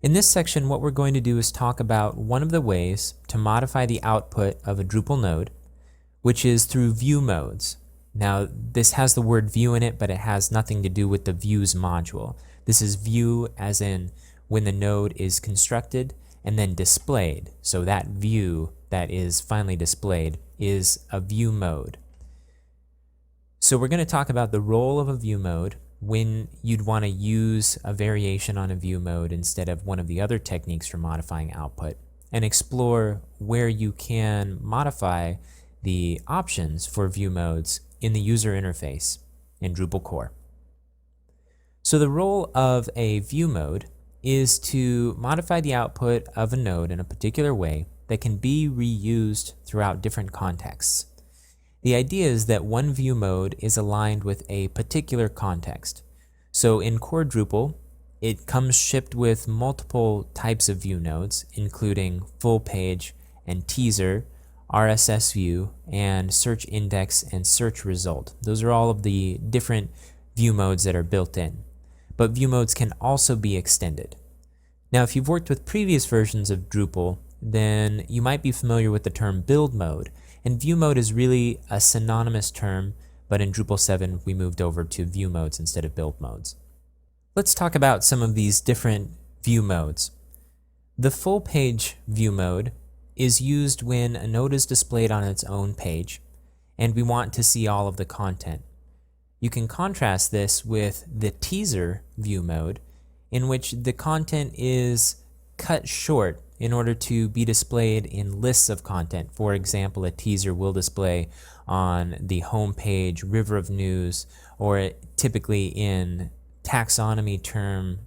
In this section, what we're going to do is talk about one of the ways to modify the output of a Drupal node, which is through view modes. Now, this has the word view in it, but it has nothing to do with the views module. This is view as in when the node is constructed and then displayed. So that view that is finally displayed is a view mode. So we're going to talk about the role of a view mode, when you'd want to use a variation on a view mode instead of one of the other techniques for modifying output, and explore where you can modify the options for view modes in the user interface in Drupal core. So the role of a view mode is to modify the output of a node in a particular way that can be reused throughout different contexts. The idea is that one view mode is aligned with a particular context. So in core Drupal, it comes shipped with multiple types of view nodes, including full page and teaser, RSS view, and search index and search result. Those are all of the different view modes that are built in. But view modes can also be extended. Now, if you've worked with previous versions of Drupal, then you might be familiar with the term build mode. And view mode is really a synonymous term, but in Drupal 7 we moved over to view modes instead of build modes. Let's talk about some of these different view modes. The full page view mode is used when a node is displayed on its own page, and we want to see all of the content. You can contrast this with the teaser view mode, in which the content is cut short in order to be displayed in lists of content. For example, a teaser will display on the home page, river of news, or typically in taxonomy term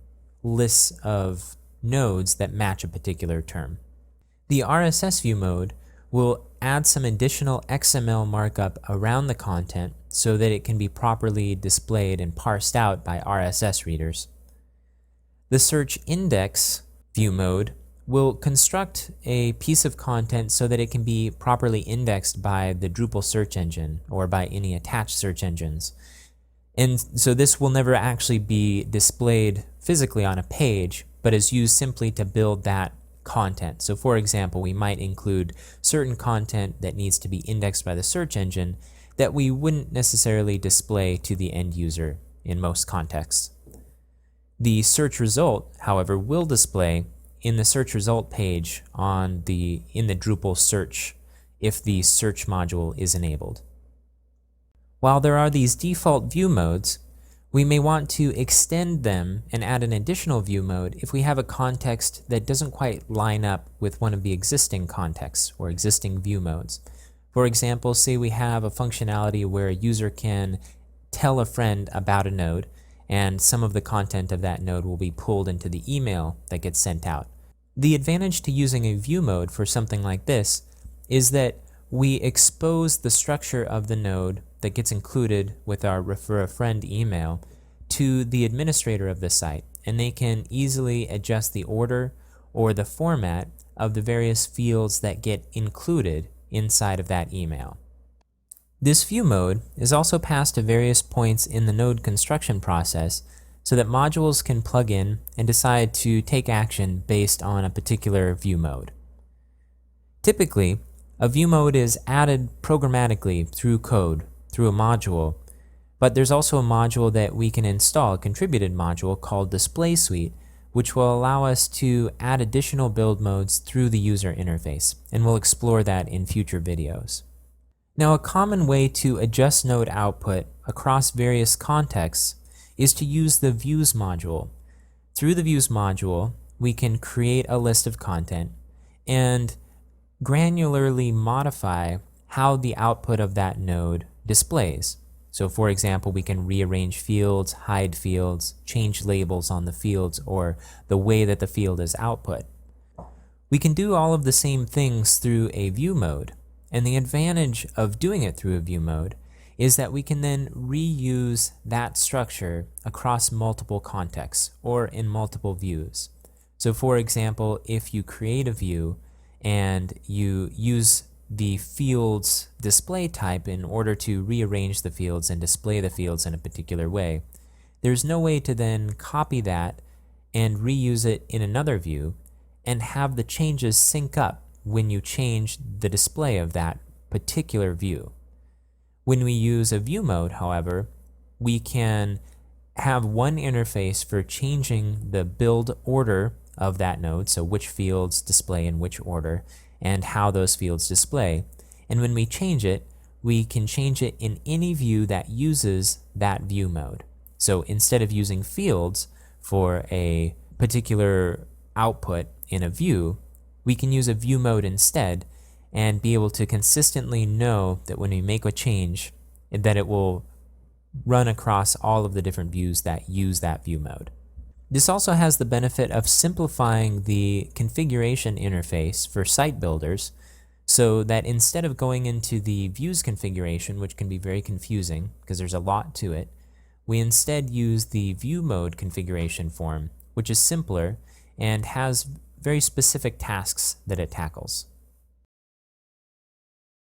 lists of nodes that match a particular term. The RSS view mode will add some additional XML markup around the content so that it can be properly displayed and parsed out by RSS readers. The search index view mode will construct a piece of content so that it can be properly indexed by the Drupal search engine or by any attached search engines. And so this will never actually be displayed physically on a page, but is used simply to build that content. So for example, we might include certain content that needs to be indexed by the search engine that we wouldn't necessarily display to the end user in most contexts. The search result, however, will display in the search result page in the Drupal search if the search module is enabled. While there are these default view modes, we may want to extend them and add an additional view mode if we have a context that doesn't quite line up with one of the existing contexts or existing view modes. For example, say we have a functionality where a user can tell a friend about a node, and some of the content of that node will be pulled into the email that gets sent out. The advantage to using a view mode for something like this is that we expose the structure of the node that gets included with our refer a friend email to the administrator of the site, and they can easily adjust the order or the format of the various fields that get included inside of that email. This view mode is also passed to various points in the node construction process so that modules can plug in and decide to take action based on a particular view mode. Typically, a view mode is added programmatically through code, through a module, but there's also a module that we can install, a contributed module called Display Suite, which will allow us to add additional build modes through the user interface, and we'll explore that in future videos. Now, a common way to adjust node output across various contexts is to use the Views module. Through the Views module, we can create a list of content and granularly modify how the output of that node displays. So for example, we can rearrange fields, hide fields, change labels on the fields, or the way that the field is output. We can do all of the same things through a view mode, and the advantage of doing it through a view mode is that we can then reuse that structure across multiple contexts or in multiple views. So for example, if you create a view and you use the field's display type in order to rearrange the fields and display the fields in a particular way, there's no way to then copy that and reuse it in another view and have the changes sync up when you change the display of that particular view. When we use a view mode, however, we can have one interface for changing the build order of that node, so which fields display in which order, and how those fields display. And when we change it, we can change it in any view that uses that view mode. So instead of using fields for a particular output in a view, we can use a view mode instead and be able to consistently know that when we make a change, that it will run across all of the different views that use that view mode. This also has the benefit of simplifying the configuration interface for site builders, so that instead of going into the views configuration, which can be very confusing because there's a lot to it, we instead use the view mode configuration form, which is simpler and has very specific tasks that it tackles.